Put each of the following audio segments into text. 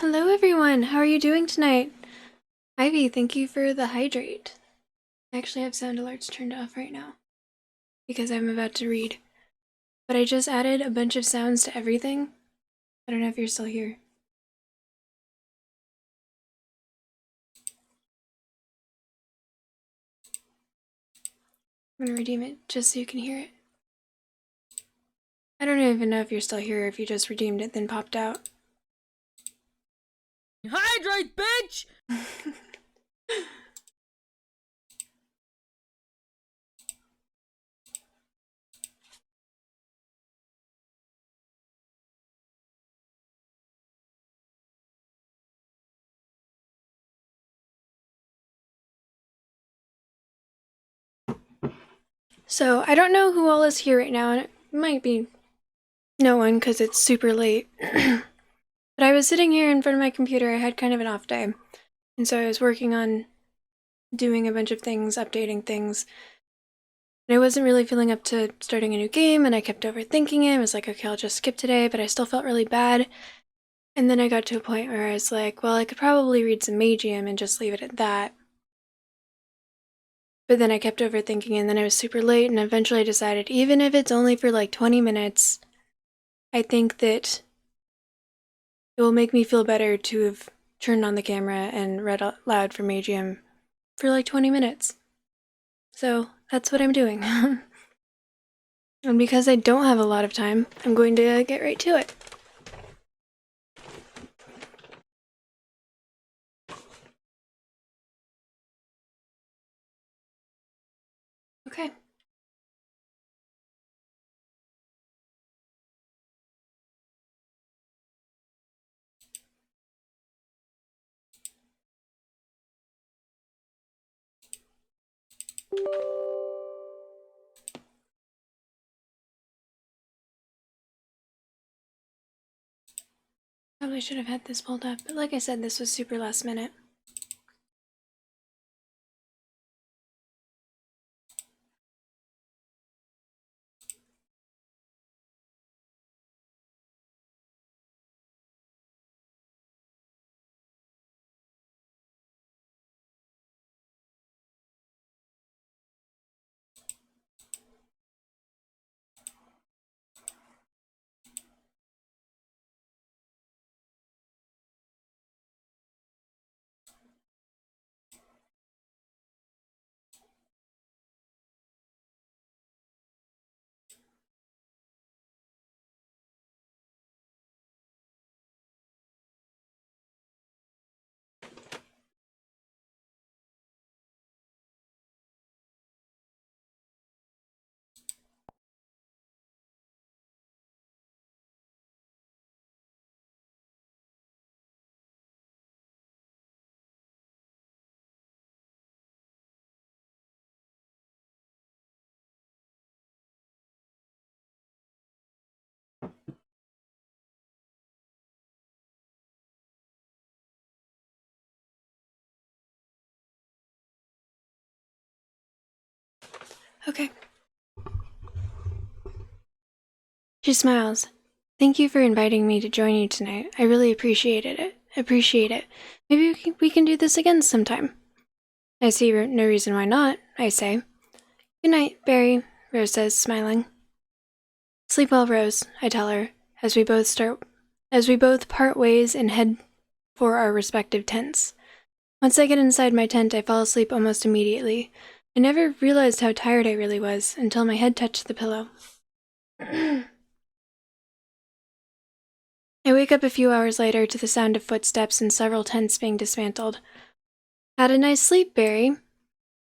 Hello everyone, how are you doing tonight? Ivy, thank you for the hydrate. I actually have sound alerts turned off right now because I'm about to read. But I just added a bunch of sounds to everything. I don't know if you're still here. I'm gonna redeem it just so you can hear it. I don't even know if you're still here or if you just redeemed it then popped out. Hydrate, bitch! So, I don't know who all is here right now, and it might be no one because it's super late. But I was sitting here in front of my computer, I had kind of an off day. And so I was working on doing a bunch of things, updating things. And I wasn't really feeling up to starting a new game, and I kept overthinking it. I was like, okay, I'll just skip today, but I still felt really bad. And then I got to a point where I was like, well, I could probably read some Magium and just leave it at that. But then I kept overthinking, and then I was super late, and eventually I decided, even if it's only for like 20 minutes, I think that it will make me feel better to have turned on the camera and read out loud for Magium for like 20 minutes. So that's what I'm doing. And because I don't have a lot of time, I'm going to get right to it. Okay. Probably should have had this pulled up, but like I said, this was super last minute. Okay. She smiles. Thank you for inviting me to join you tonight. I really appreciate it. Maybe we can do this again sometime. I see no reason why not, I say. Good night, Barry, Rose says, smiling. Sleep well, Rose, I tell her, as we both part ways and head for our respective tents. Once I get inside my tent, I fall asleep almost immediately. I never realized how tired I really was until my head touched the pillow. I wake up a few hours later to the sound of footsteps and several tents being dismantled. Had a nice sleep, Barry,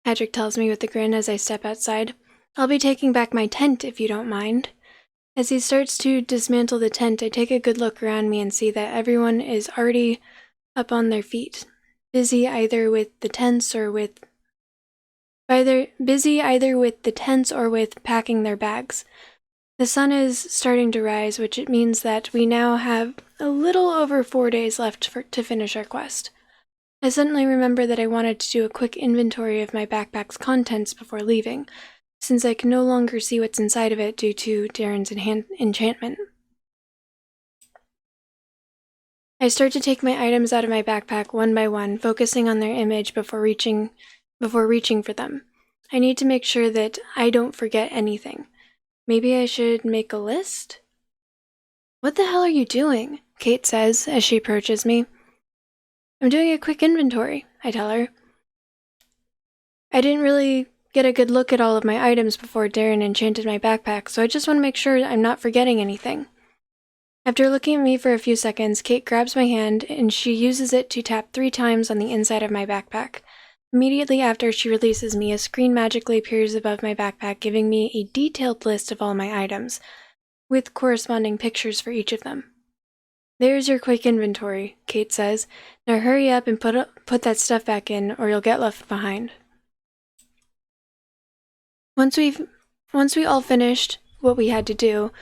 Hedrick tells me with a grin as I step outside. I'll be taking back my tent if you don't mind. As he starts to dismantle the tent, I take a good look around me and see that everyone is already up on their feet, busy either with the tents or with packing their bags. The sun is starting to rise, which it means that we now have a little over 4 days left to finish our quest. I suddenly remember that I wanted to do a quick inventory of my backpack's contents before leaving, since I can no longer see what's inside of it due to Darren's enchantment. I start to take my items out of my backpack one by one, focusing on their image before reaching for them. I need to make sure that I don't forget anything. Maybe I should make a list? What the hell are you doing? Kate says as she approaches me. I'm doing a quick inventory, I tell her. I didn't really get a good look at all of my items before Darren enchanted my backpack, so I just want to make sure I'm not forgetting anything. After looking at me for a few seconds, Kate grabs my hand and she uses it to tap 3 times on the inside of my backpack. Immediately after she releases me, a screen magically appears above my backpack, giving me a detailed list of all my items, with corresponding pictures for each of them. There's your quick inventory, Kate says. Now hurry up and put that stuff back in, or you'll get left behind. Once we all finished what we had to do,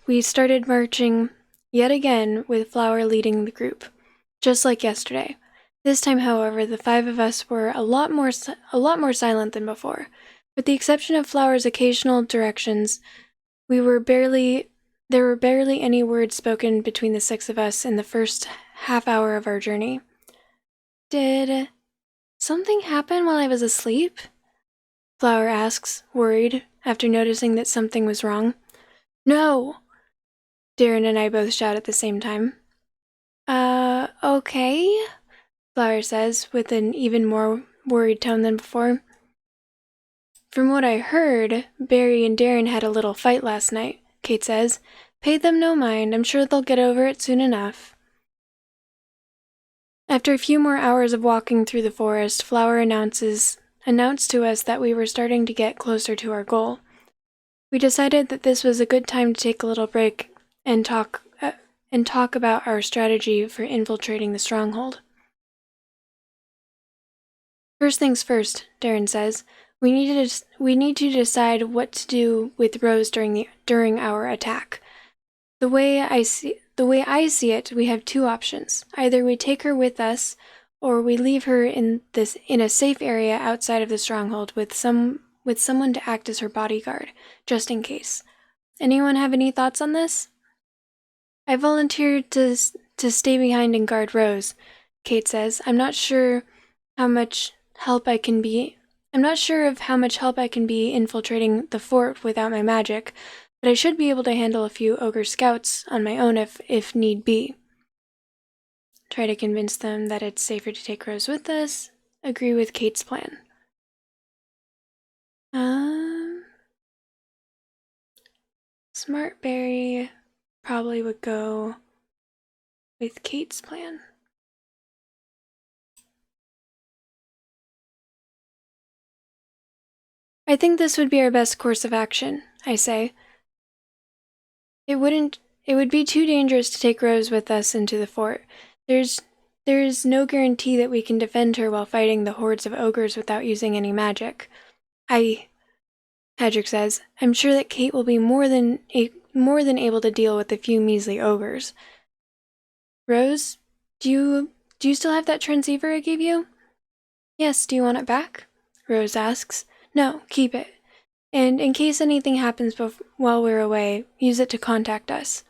we started marching yet again with Flower leading the group, just like yesterday. This time, however, the 5 of us were a lot more silent than before. With the exception of Flower's occasional directions, there were barely any words spoken between the 6 of us in the first half hour of our journey. Did something happen while I was asleep? Flower asks, worried, after noticing that something was wrong. No! Darren and I both shout at the same time. Okay? Flower says, with an even more worried tone than before. From what I heard, Barry and Darren had a little fight last night, Kate says. Pay them no mind, I'm sure they'll get over it soon enough. After a few more hours of walking through the forest, Flower announced to us that we were starting to get closer to our goal. We decided that this was a good time to take a little break and talk about our strategy for infiltrating the stronghold. First things first, Darren says. We need to decide what to do with Rose during our attack. The way I see it, we have 2 options. Either we take her with us, or we leave her in a safe area outside of the stronghold with someone to act as her bodyguard, just in case. Anyone have any thoughts on this? I volunteered to stay behind and guard Rose, Kate says. I'm not sure of how much help I can be infiltrating the fort without my magic, but I should be able to handle a few ogre scouts on my own if need be. Try to convince them that it's safer to take Rose with us. Agree with Kate's plan. Smart Berry probably would go with Kate's plan. I think this would be our best course of action, I say. It would be too dangerous to take Rose with us into the fort. There's no guarantee that we can defend her while fighting the hordes of ogres without using any magic. Hedrick says, I'm sure that Kate will be more than able to deal with a few measly ogres. Rose, do you still have that transceiver I gave you? Yes, do you want it back? Rose asks. No, keep it. And in case anything happens while we're away, use it to contact us.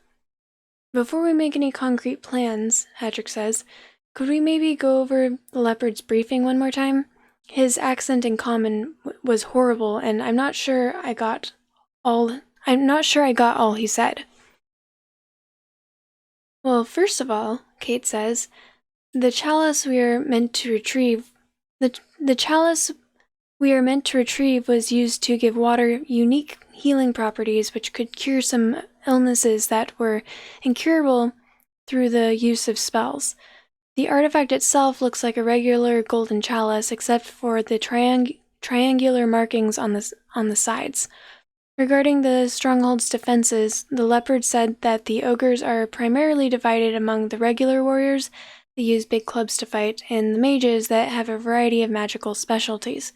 Before we make any concrete plans, Hedrick says, could we maybe go over the leopard's briefing one more time? His accent in common was horrible, and I'm not sure I got all he said. Well, first of all, Kate says, the chalice we are meant to retrieve was used to give water unique healing properties which could cure some illnesses that were incurable through the use of spells. The artifact itself looks like a regular golden chalice except for the triangular markings on the sides. Regarding the stronghold's defenses, the leopard said that the ogres are primarily divided among the regular warriors that use big clubs to fight, and the mages that have a variety of magical specialties.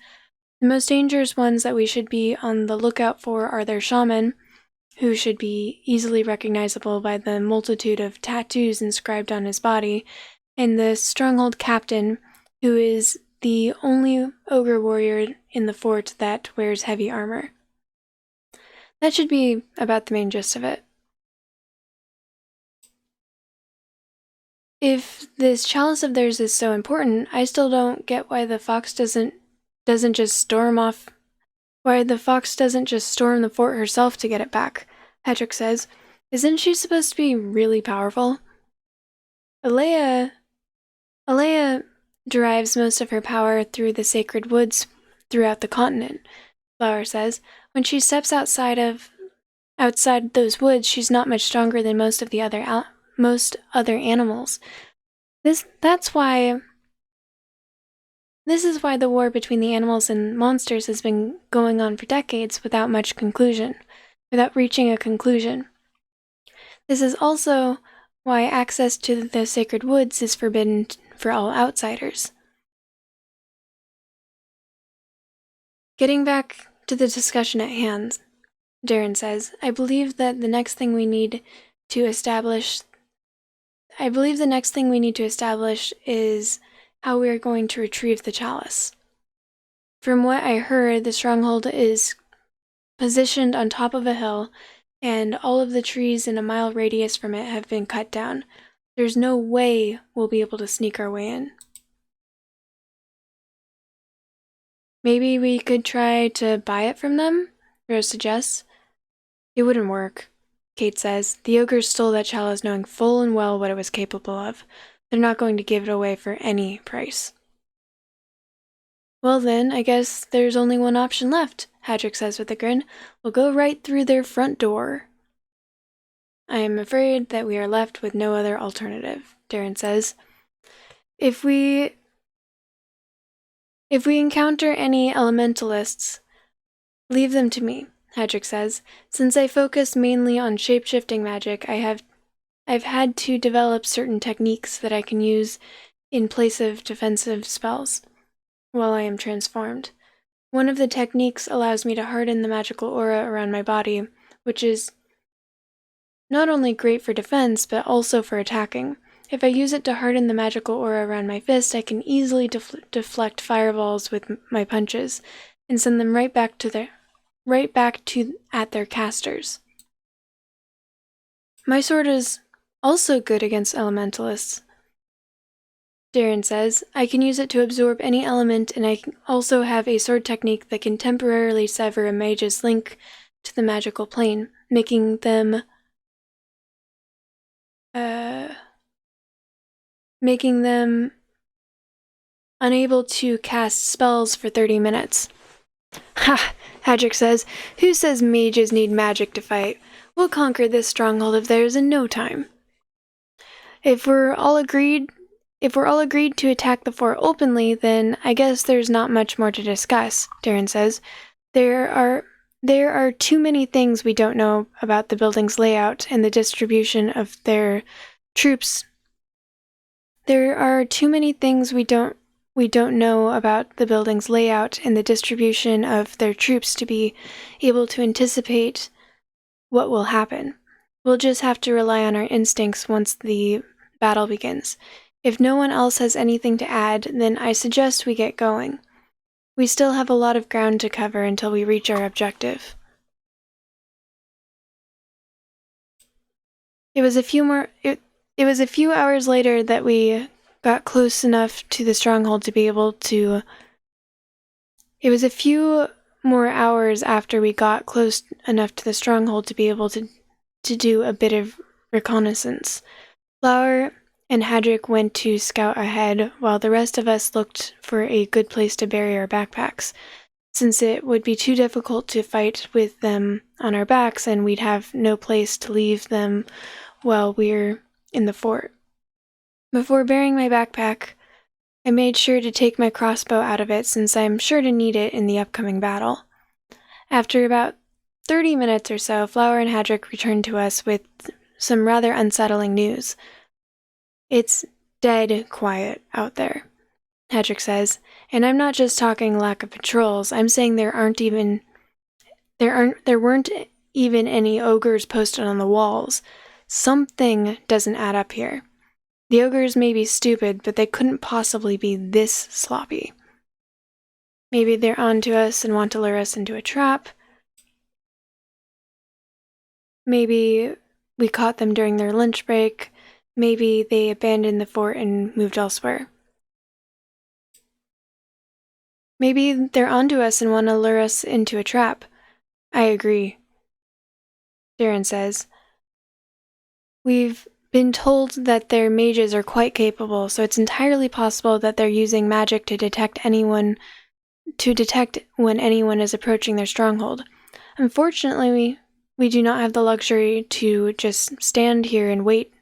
The most dangerous ones that we should be on the lookout for are their shaman, who should be easily recognizable by the multitude of tattoos inscribed on his body, and the stronghold captain, who is the only ogre warrior in the fort that wears heavy armor. That should be about the main gist of it. If this chalice of theirs is so important, I still don't get why the fox doesn't just storm off. Why the fox doesn't just storm the fort herself to get it back, Hedrick says. Isn't she supposed to be really powerful? Alea derives most of her power through the sacred woods throughout the continent, Flower says. When she steps outside those woods, she's not much stronger than most other animals. This is why the war between the animals and monsters has been going on for decades without reaching a conclusion. This is also why access to the sacred woods is forbidden for all outsiders. Getting back to the discussion at hand, Darren says, I believe the next thing we need to establish is how we are going to retrieve the chalice. From what I heard, the stronghold is positioned on top of a hill, and all of the trees in a mile radius from it have been cut down. There's no way we'll be able to sneak our way in. Maybe we could try to buy it from them, Rose suggests. It wouldn't work, Kate says. The ogres stole that chalice knowing full and well what it was capable of. They're not going to give it away for any price. Well then, I guess there's only one option left, Hedrick says with a grin. We'll go right through their front door. I am afraid that we are left with no other alternative, Darren says. If we encounter any elementalists, leave them to me, Hedrick says. Since I focus mainly on shape-shifting magic, I've had to develop certain techniques that I can use in place of defensive spells while I am transformed. One of the techniques allows me to harden the magical aura around my body, which is not only great for defense, but also for attacking. If I use it to harden the magical aura around my fist, I can easily deflect fireballs with my punches and send them right back at their casters. My sword is also good against elementalists, Darren says. I can use it to absorb any element, and I also have a sword technique that can temporarily sever a mage's link to the magical plane, making them unable to cast spells for 30 minutes. Ha! Hedrick says. Who says mages need magic to fight? We'll conquer this stronghold of theirs in no time. If we're all agreed to attack the fort openly, then I guess there's not much more to discuss, Darren says. There are too many things we don't know about the building's layout and the distribution of their troops. There are too many things we don't know about the building's layout and the distribution of their troops to be able to anticipate what will happen. We'll just have to rely on our instincts once the battle begins. If no one else has anything to add, then I suggest we get going. We still have a lot of ground to cover until we reach our objective. It was a few hours later that we got close enough to the stronghold to be able to... It was a few more hours after we got close enough to the stronghold to be able to do a bit of reconnaissance. Flower and Hedrick went to scout ahead, while the rest of us looked for a good place to bury our backpacks, since it would be too difficult to fight with them on our backs and we'd have no place to leave them while we're in the fort. Before burying my backpack, I made sure to take my crossbow out of it since I'm sure to need it in the upcoming battle. After about 30 minutes or so, Flower and Hedrick returned to us with some rather unsettling news. It's dead quiet out there, Hedrick says, and I'm not just talking lack of patrols. I'm saying there weren't even any ogres posted on the walls. Something doesn't add up here. The ogres may be stupid, but they couldn't possibly be this sloppy. Maybe they're onto us and want to lure us into a trap. Maybe we caught them during their lunch break. Maybe they abandoned the fort and moved elsewhere. Maybe they're onto us and want to lure us into a trap. I agree, Darren says. We've been told that their mages are quite capable, so it's entirely possible that they're using magic to detect when anyone is approaching their stronghold. Unfortunately, we do not have the luxury to just stand here and wait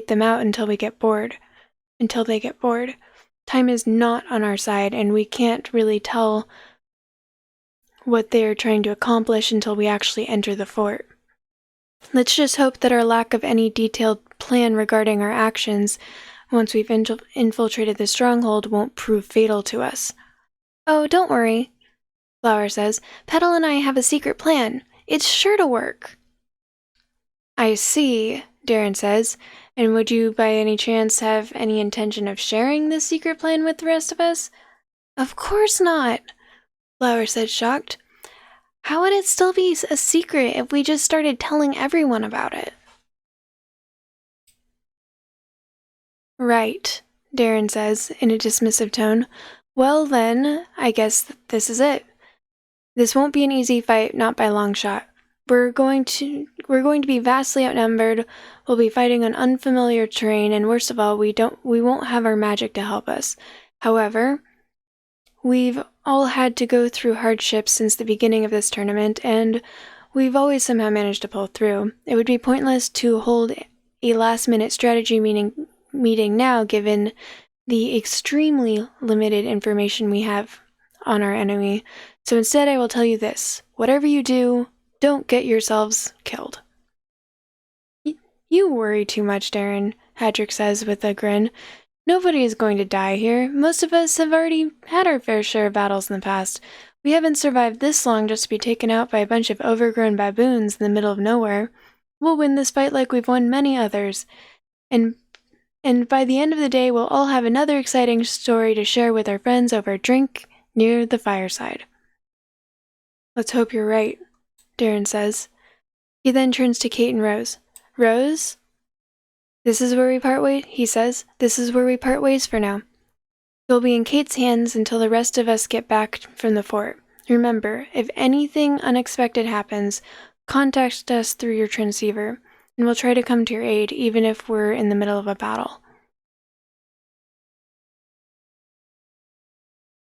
them out until they get bored. Time is not on our side, and we can't really tell what they are trying to accomplish until we actually enter the fort. Let's just hope that our lack of any detailed plan regarding our actions once we've infiltrated the stronghold won't prove fatal to us. Oh, don't worry, Flower says. Petal and I have a secret plan. It's sure to work. I see, Darren says. And would you by any chance have any intention of sharing this secret plan with the rest of us? Of course not, Flower said, shocked. How would it still be a secret if we just started telling everyone about it? Right, Darren says in a dismissive tone. Well then, I guess this is it. This won't be an easy fight, not by a long shot. We're going to be vastly outnumbered. We'll be fighting on unfamiliar terrain, and worst of all, we won't have our magic to help us. However, we've all had to go through hardships since the beginning of this tournament, and we've always somehow managed to pull through. It would be pointless to hold a last-minute strategy meeting now, given the extremely limited information we have on our enemy. So instead, I will tell you this. Whatever you do, don't get yourselves killed. You worry too much, Darren, Hadrick says with a grin. Nobody is going to die here. Most of us have already had our fair share of battles in the past. We haven't survived this long just to be taken out by a bunch of overgrown baboons in the middle of nowhere. We'll win this fight like we've won many others. And by the end of the day, we'll all have another exciting story to share with our friends over a drink near the fireside. Let's hope you're right, Darren says. He then turns to Kate and Rose. Rose? This is where we part ways, he says. This is where we part ways for now. You'll be in Kate's hands until the rest of us get back from the fort. Remember, if anything unexpected happens, contact us through your transceiver, and we'll try to come to your aid, even if we're in the middle of a battle.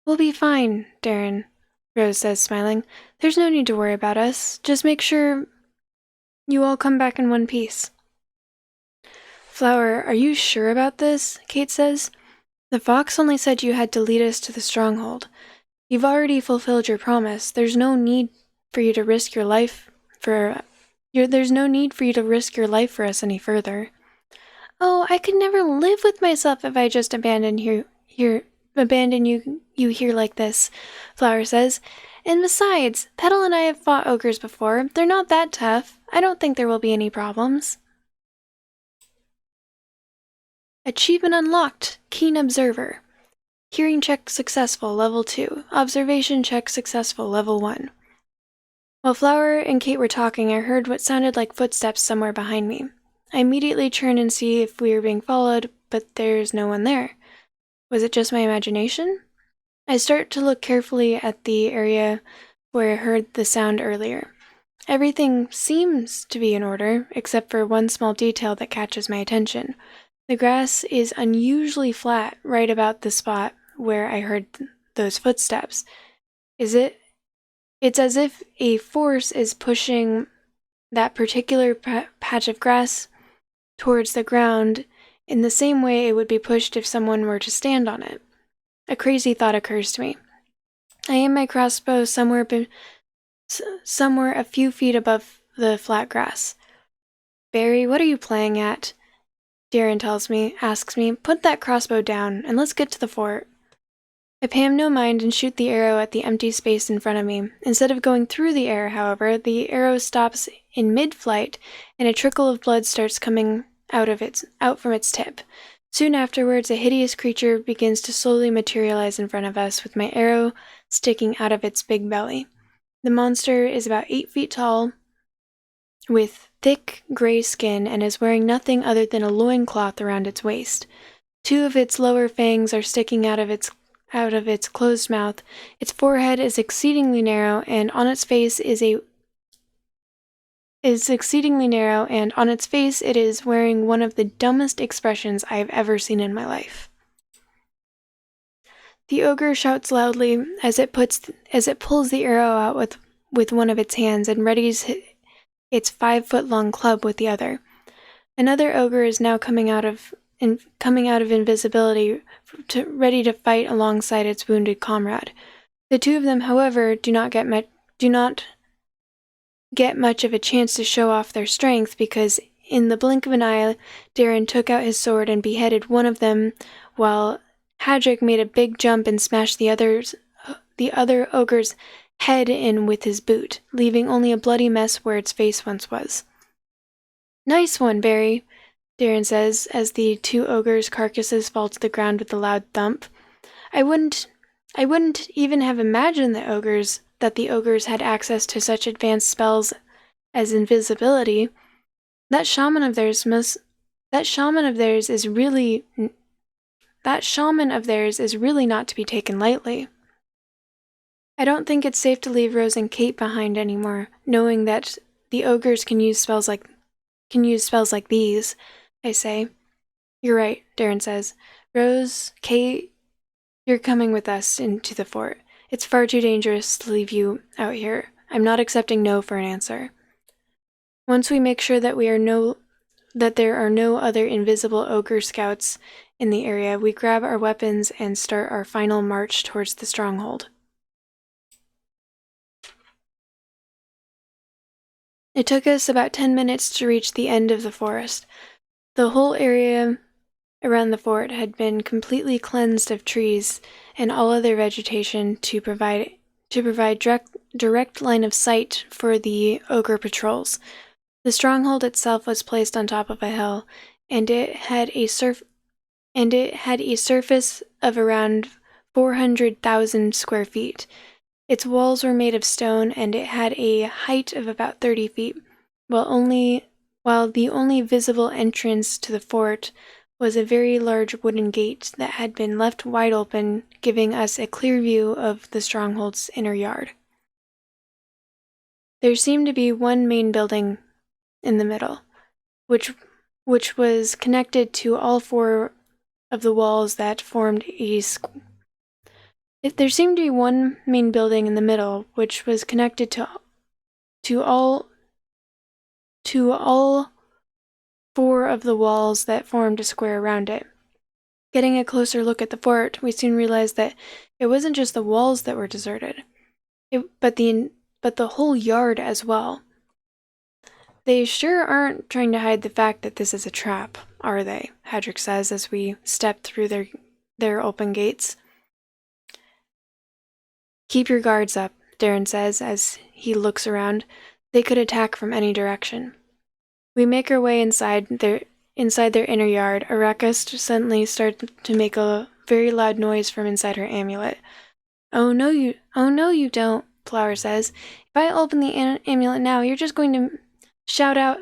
We'll be fine, Darren, Rose says, smiling. There's no need to worry about us. Just make sure you all come back in one piece. Flower, are you sure about this? Kate says. The fox only said you had to lead us to the stronghold. You've already fulfilled your promise. There's no need for you to risk your life for us any further. Oh, I could never live with myself if I just abandon you here like this, Flower says. And besides, Petal and I have fought ogres before. They're not that tough. I don't think there will be any problems. Achievement unlocked. Keen Observer. Hearing check successful, level 2. Observation check successful, level 1. While Flower and Kate were talking, I heard what sounded like footsteps somewhere behind me. I immediately turned and see if we were being followed, but there's no one there. Was it just my imagination? I start to look carefully at the area where I heard the sound earlier. Everything seems to be in order, except for one small detail that catches my attention. The grass is unusually flat right about the spot where I heard those footsteps. It's as if a force is pushing that particular patch of grass towards the ground in the same way it would be pushed if someone were to stand on it. A crazy thought occurs to me. I aim my crossbow somewhere a few feet above the flat grass. Barry, what are you playing at? Darren asks me, put that crossbow down, and let's get to the fort. I pay him no mind and shoot the arrow at the empty space in front of me. Instead of going through the air, however, the arrow stops in mid-flight, and a trickle of blood starts coming out from its tip. Soon afterwards, a hideous creature begins to slowly materialize in front of us, with my arrow sticking out of its big belly. The monster is about 8 feet tall, with thick gray skin and is wearing nothing other than a loincloth around its waist. 2 of its lower fangs are sticking out of its closed mouth. Its forehead is exceedingly narrow, and on its face it is wearing one of the dumbest expressions I have ever seen in my life. The ogre shouts loudly as it pulls the arrow out with one of its hands and readies its 5-foot-long club with the other. Another ogre is now coming out of invisibility, ready to fight alongside its wounded comrade. The 2 of them, however, do not get much of a chance to show off their strength, because in the blink of an eye, Darren took out his sword and beheaded one of them, while Hadrick made a big jump and smashed the other ogre's head in with his boot, leaving only a bloody mess where its face once was. "Nice one, Barry," Darren says as the 2 ogres' carcasses fall to the ground with a loud thump. I wouldn't even have imagined that the ogres had access to such advanced spells as invisibility. That shaman of theirs is really not to be taken lightly. I don't think it's safe to leave Rose and Kate behind anymore, knowing that the ogres can use spells like these, I say. You're right, Darren says. Rose, Kate, you're coming with us into the fort. It's far too dangerous to leave you out here. I'm not accepting no for an answer. Once we make sure that there are no other invisible ogre scouts in the area, we grab our weapons and start our final march towards the stronghold. It took us about 10 minutes to reach the end of the forest. The whole area around the fort had been completely cleansed of trees and all other vegetation to provide direct line of sight for the ogre patrols. The stronghold itself was placed on top of a hill, and it had a surface of around 400,000 square feet. Its walls were made of stone, and it had a height of about 30 feet, while the only visible entrance to the fort was a very large wooden gate that had been left wide open, giving us a clear view of the stronghold's inner yard. There seemed to be one main building in the middle, which was connected to all 4 of the walls that formed there seemed to be one main building in the middle, which was connected to all 4 of the walls that formed a square around it. Getting a closer look at the fort, we soon realized that it wasn't just the walls that were deserted, but the whole yard as well. They sure aren't trying to hide the fact that this is a trap, are they? Hadrick says as we step through their open gates. Keep your guards up, Darren says as he looks around. They could attack from any direction. We make our way inside their inner yard. Araka suddenly starts to make a very loud noise from inside her amulet. Oh no you don't, Flower says. If I open the amulet now, you're just going to shout as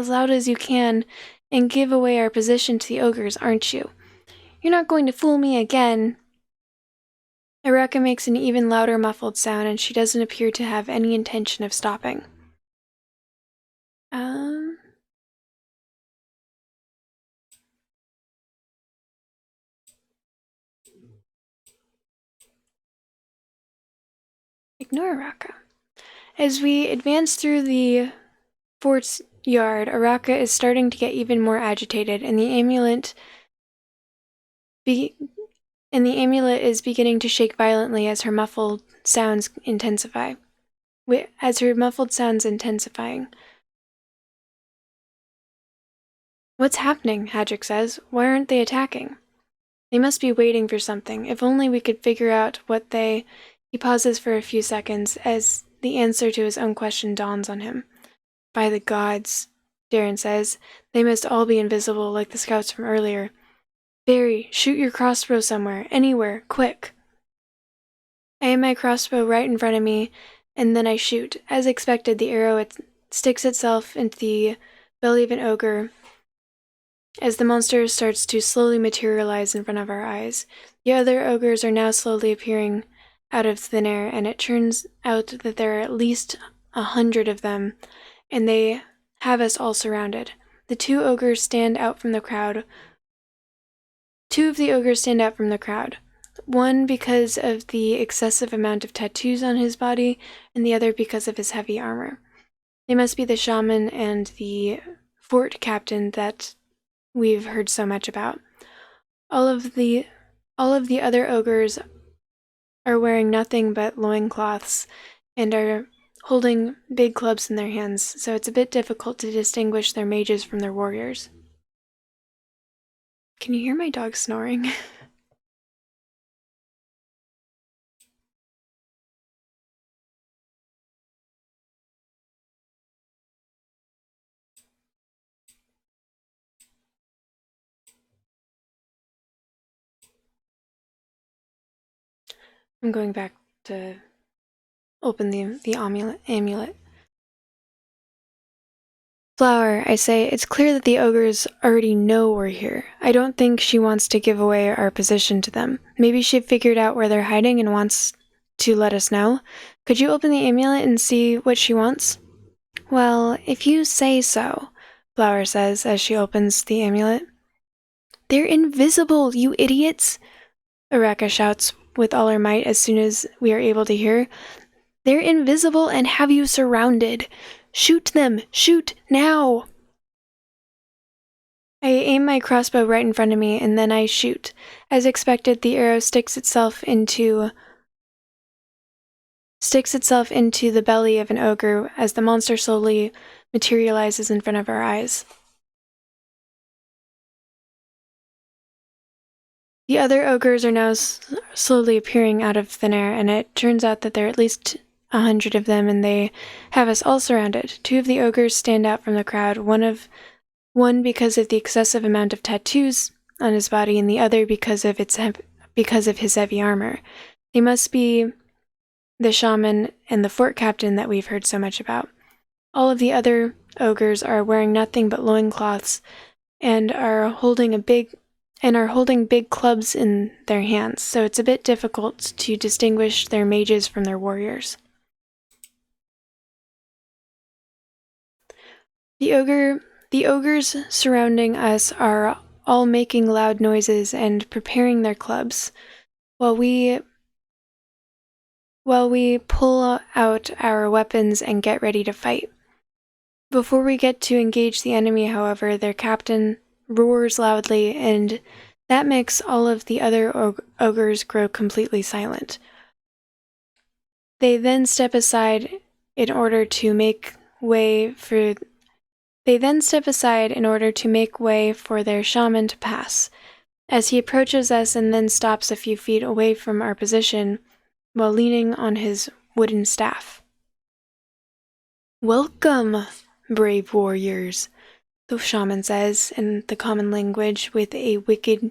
loud as you can and give away our position to the ogres, aren't you? You're not going to fool me again. Araka makes an even louder muffled sound, and she doesn't appear to have any intention of stopping. Ignore Araka. As we advance through the fort's yard, Araka is starting to get even more agitated, and the amulet is beginning to shake violently as her muffled sounds intensify. What's happening? Hadrick says. Why aren't they attacking? They must be waiting for something. If only we could figure out what they... He pauses for a few seconds as the answer to his own question dawns on him. By the gods, Darren says. They must all be invisible like the scouts from earlier. Barry, shoot your crossbow somewhere, anywhere, quick. I aim my crossbow right in front of me, and then I shoot. As expected, the arrow sticks itself into the belly of an ogre as the monster starts to slowly materialize in front of our eyes. The other ogres are now slowly appearing out of thin air, and it turns out that there are at least 100 of them, and they have us all surrounded. The two ogres stand out from the crowd. Two of the ogres stand out from the crowd. One because of the excessive amount of tattoos on his body, and the other because of his heavy armor. They must be the shaman and the fort captain that we've heard so much about. All of the other ogres are wearing nothing but loincloths and are holding big clubs in their hands, so it's a bit difficult to distinguish their mages from their warriors. Can you hear my dog snoring? I'm going back to open the amulet. Flower, I say, it's clear that the ogres already know we're here. I don't think she wants to give away our position to them. Maybe she figured out where they're hiding and wants to let us know. Could you open the amulet and see what she wants? Well, if you say so, Flower says as she opens the amulet. They're invisible, you idiots! Araka shouts with all her might as soon as we are able to hear. They're invisible and have you surrounded. Shoot them! Shoot now! I aim my crossbow right in front of me, and then I shoot. As expected, the arrow sticks itself into the belly of an ogre as the monster slowly materializes in front of our eyes. The other ogres are now slowly appearing out of thin air, and it turns out that there are at least 100 of them, and they have us all surrounded. Two of the ogres stand out from the crowd, one because of the excessive amount of tattoos on his body, and the other because of his heavy armor. They must be the shaman and the fort captain that we've heard so much about. All of the other ogres are wearing nothing but loincloths and are holding big clubs in their hands, so it's a bit difficult to distinguish their mages from their warriors. The ogres surrounding us are all making loud noises and preparing their clubs, while we pull out our weapons and get ready to fight. Before we get to engage the enemy, however, their captain roars loudly, and that makes all of the other ogres grow completely silent. They then step aside in order to make way for their shaman to pass, as he approaches us and then stops a few feet away from our position while leaning on his wooden staff. Welcome, brave warriors, the shaman says in the common language with a wicked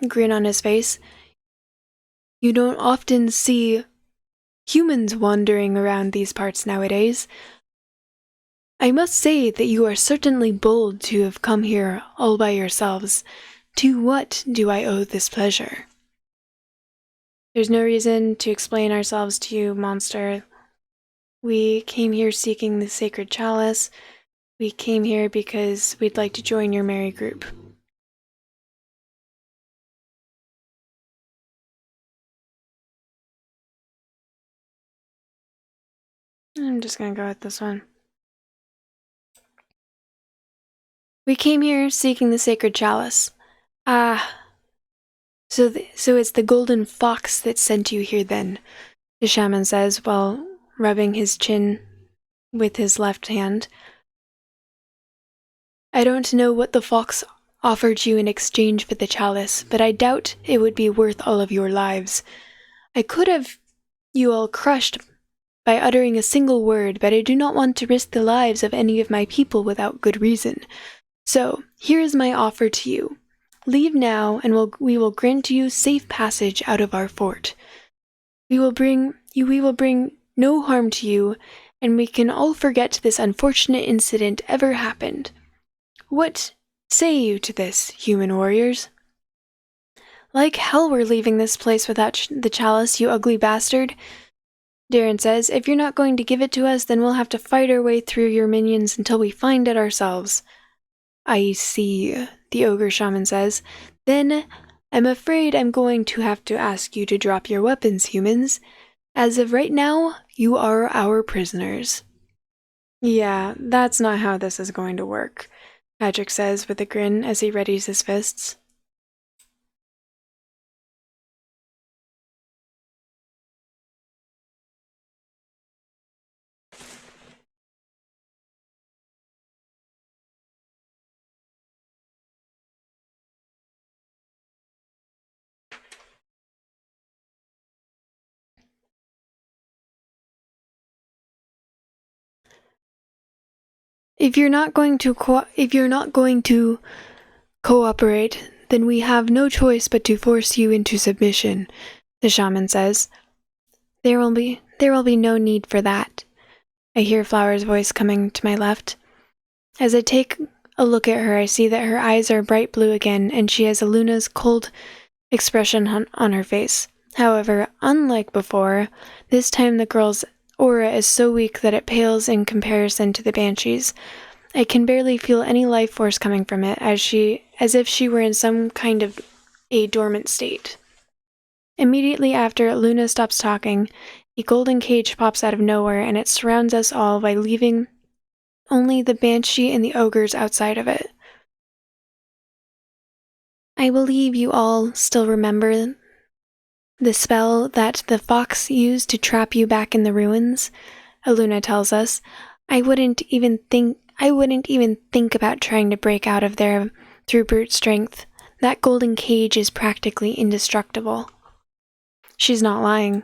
grin on his face. You don't often see humans wandering around these parts nowadays. I must say that you are certainly bold to have come here all by yourselves. To what do I owe this pleasure? There's no reason to explain ourselves to you, monster. We came here seeking the sacred chalice. We came here because we'd like to join your merry group. I'm just gonna go with this one. We came here seeking the sacred chalice. So it's the golden fox that sent you here then, the shaman says while rubbing his chin with his left hand. I don't know what the fox offered you in exchange for the chalice, but I doubt it would be worth all of your lives. I could have you all crushed by uttering a single word, but I do not want to risk the lives of any of my people without good reason. So, here is my offer to you. Leave now, and we will grant you safe passage out of our fort. We will bring no harm to you, and we can all forget this unfortunate incident ever happened. What say you to this, human warriors? Like hell we're leaving this place without the chalice, you ugly bastard. Darren says, if you're not going to give it to us, then we'll have to fight our way through your minions until we find it ourselves. I see, the ogre shaman says. Then I'm afraid I'm going to have to ask you to drop your weapons, humans. As of right now, you are our prisoners. Yeah, that's not how this is going to work, Patrick says with a grin as he readies his fists. If you're not going to cooperate, then we have no choice but to force you into submission, the shaman says. There will be no need for that. I hear Flower's voice coming to my left. As I take a look at her, I see that her eyes are bright blue again, and she has Luna's cold expression on her face. However, unlike before, this time the girl's aura is so weak that it pales in comparison to the Banshee's. I can barely feel any life force coming from it, as if she were in some kind of a dormant state. Immediately after Luna stops talking, a golden cage pops out of nowhere, and it surrounds us all by leaving only the Banshee and the ogres outside of it. I believe you all still remember the spell that the fox used to trap you back in the ruins, Aluna tells us. I wouldn't even think about trying to break out of there through brute strength. That golden cage is practically indestructible. She's not lying.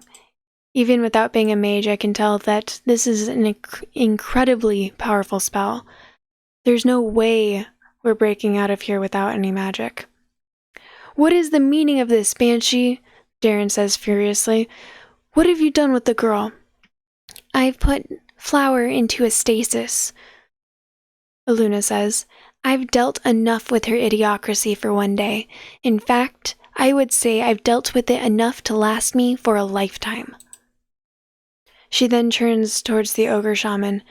Even without being a mage, I can tell that this is an incredibly powerful spell. There's no way we're breaking out of here without any magic. What is the meaning of this, Banshee? Darren says furiously. What have you done with the girl? I've put Flower into a stasis, Aluna says. I've dealt enough with her idiocracy for one day. In fact, I would say I've dealt with it enough to last me for a lifetime. She then turns towards the ogre shaman.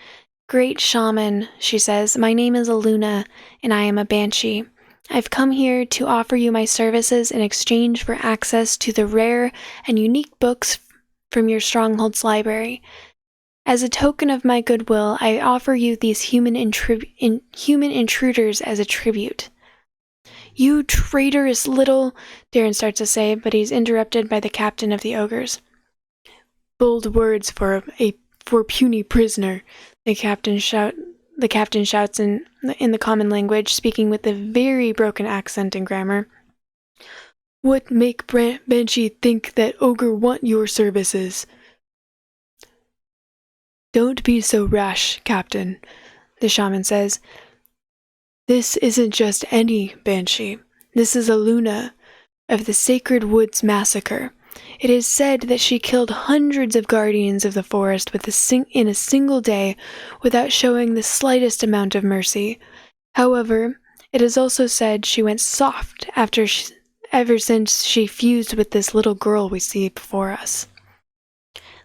Great shaman, she says, my name is Aluna, and I am a banshee. I've come here to offer you my services in exchange for access to the rare and unique books from your stronghold's library. As a token of my goodwill, I offer you these human intruders as a tribute. You traitorous little... Darren starts to say, but he's interrupted by the captain of the ogres. Bold words for puny prisoner, the captain shouts in the common language, speaking with a very broken accent and grammar. What make Banshee think that ogre want your services? Don't be so rash, Captain, the shaman says. This isn't just any Banshee. This is Aluna of the Sacred Woods Massacre. It is said that she killed hundreds of guardians of the forest in a single day without showing the slightest amount of mercy. However, it is also said she went soft ever since she fused with this little girl we see before us.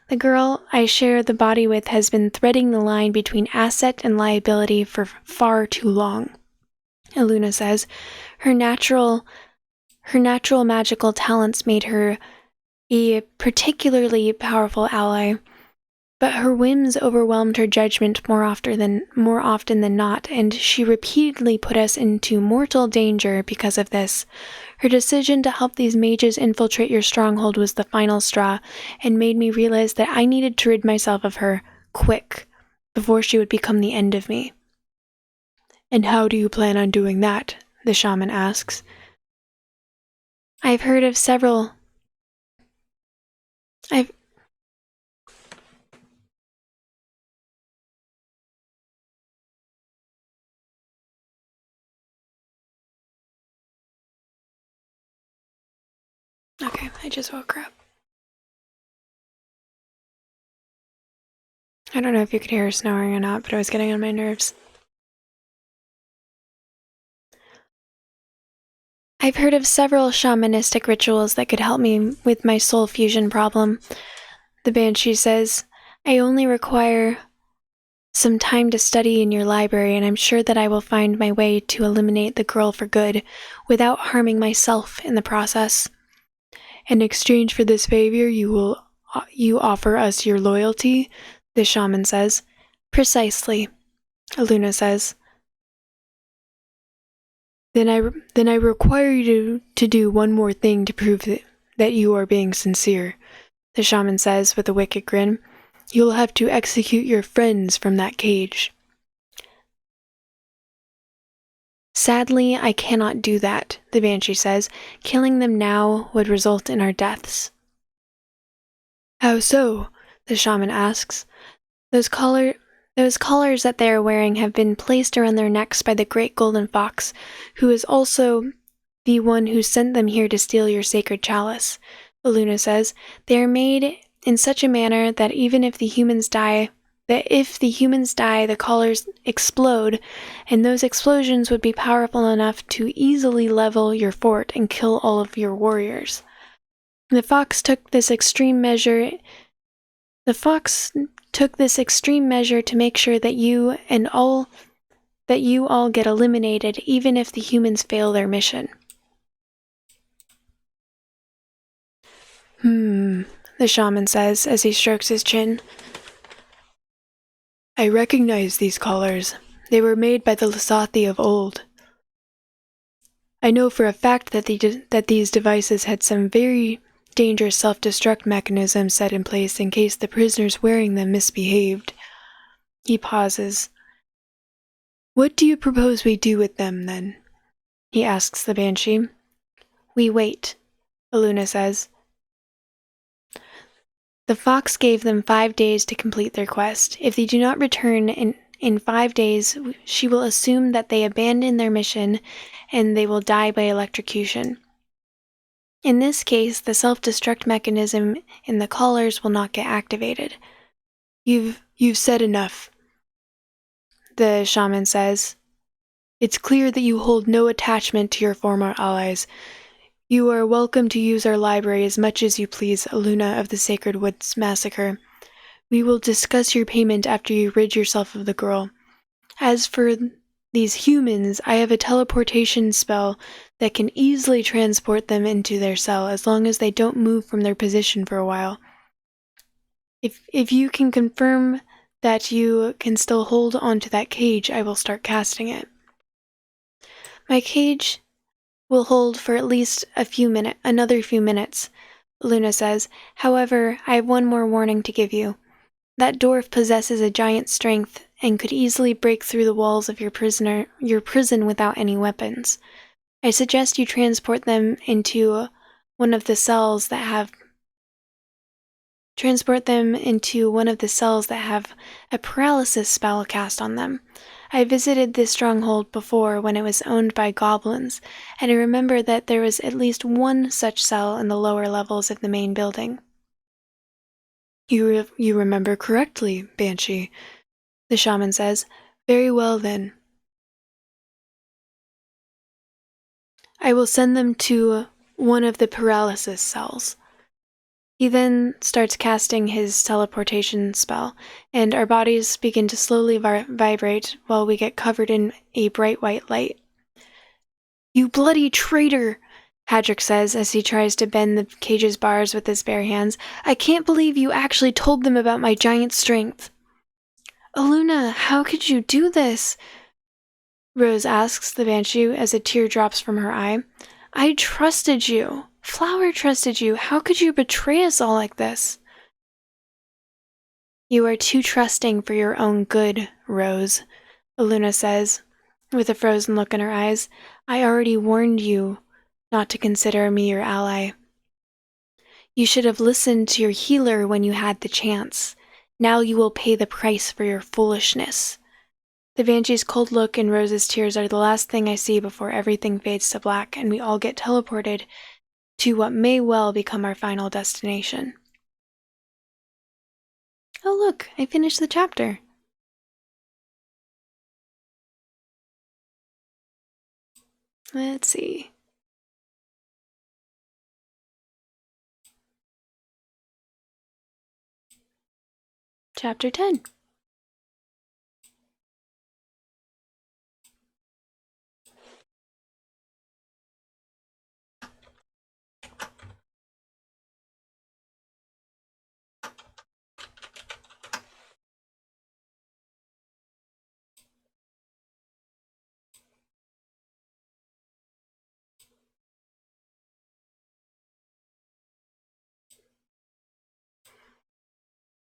The girl I share the body with has been threading the line between asset and liability for far too long, Aluna says. Her natural magical talents made her a particularly powerful ally, but her whims overwhelmed her judgment more often than not, and she repeatedly put us into mortal danger because of this. Her decision to help these mages infiltrate your stronghold was the final straw, and made me realize that I needed to rid myself of her, quick, before she would become the end of me. And how do you plan on doing that? The shaman asks. I've heard of several... Okay, I just woke her up. I don't know if you could hear her snoring or not, but it was getting on my nerves. I've heard of several shamanistic rituals that could help me with my soul fusion problem. The Banshee says, I only require some time to study in your library, and I'm sure that I will find my way to eliminate the girl for good without harming myself in the process. In exchange for this favor, you offer us your loyalty, the shaman says. Precisely, Aluna says. Then I require you to do one more thing to prove that you are being sincere, the shaman says with a wicked grin. You'll have to execute your friends from that cage. Sadly, I cannot do that, the Banshee says. Killing them now would result in our deaths. How so? The shaman asks. Those collars that they are wearing have been placed around their necks by the great golden fox, who is also the one who sent them here to steal your sacred chalice, Aluna says. They are made in such a manner that even if the humans die, the collars explode, and those explosions would be powerful enough to easily level your fort and kill all of your warriors. The fox took this extreme measure to make sure that you all get eliminated, even if the humans fail their mission. The shaman says as he strokes his chin. I recognize these collars. They were made by the Lasathi of old. I know for a fact that these devices had some very dangerous self-destruct mechanisms set in place in case the prisoners wearing them misbehaved. He pauses. What do you propose we do with them, then? He asks the Banshee. We wait, Aluna says. The fox gave them 5 days to complete their quest. If they do not return in 5 days, she will assume that they abandoned their mission and they will die by electrocution. In this case, the self-destruct mechanism in the collars will not get activated. You've said enough, the shaman says. It's clear that you hold no attachment to your former allies. You are welcome to use our library as much as you please, Aluna of the Sacred Woods Massacre. We will discuss your payment after you rid yourself of the girl. As for these humans, I have a teleportation spell that can easily transport them into their cell as long as they don't move from their position for a while. If you can confirm that you can still hold onto that cage, I will start casting it. My cage will hold for at least another few minutes, Luna says. However, I have one more warning to give you. That dwarf possesses a giant strength and could easily break through the walls of your prison without any weapons. I suggest you transport them into one of the cells that have a paralysis spell cast on them. I visited this stronghold before when it was owned by goblins, and I remember that there was at least one such cell in the lower levels of the main building. You remember correctly, Banshee, the shaman says. Very well, then. I will send them to one of the paralysis cells. He then starts casting his teleportation spell, and our bodies begin to slowly vibrate while we get covered in a bright white light. You bloody traitor, Hadrick says as he tries to bend the cage's bars with his bare hands. I can't believe you actually told them about my giant strength. Aluna, how could you do this? Rose asks the Banshee as a tear drops from her eye. I trusted you. Flower trusted you. How could you betray us all like this? You are too trusting for your own good, Rose, Aluna says, with a frozen look in her eyes. I already warned you not to consider me your ally. You should have listened to your healer when you had the chance. Now you will pay the price for your foolishness. The Banshee's cold look and Rose's tears are the last thing I see before everything fades to black and we all get teleported to what may well become our final destination. Oh look, I finished the chapter. Let's see. Chapter 10.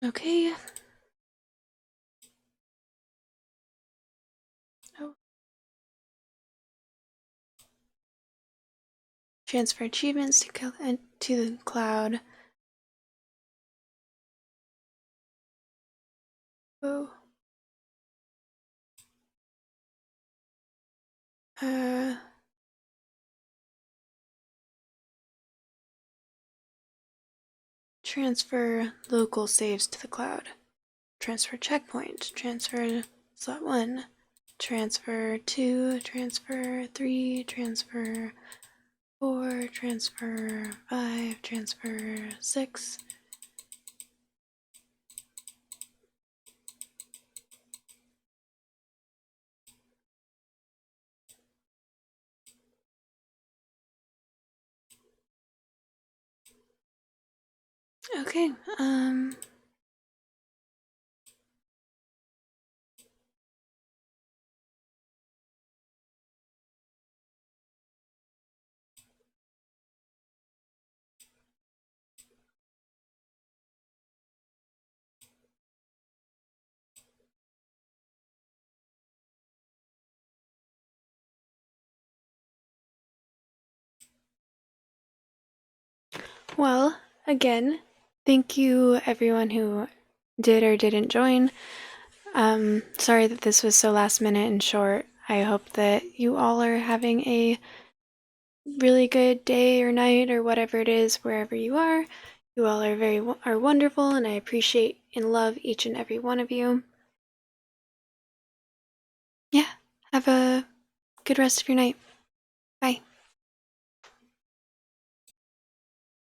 Okay. Oh. Transfer achievements to the cloud. Oh. Transfer local saves to the cloud. Transfer checkpoint. Transfer slot 1. Transfer 2. Transfer 3. Transfer 4. Transfer 5. Transfer 6. Okay, well, again, thank you everyone who did or didn't join. Sorry that this was so last minute and short. I hope that you all are having a really good day or night or whatever it is wherever you are. You all are wonderful, and I appreciate and love each and every one of you. Yeah, have a good rest of your night. Bye.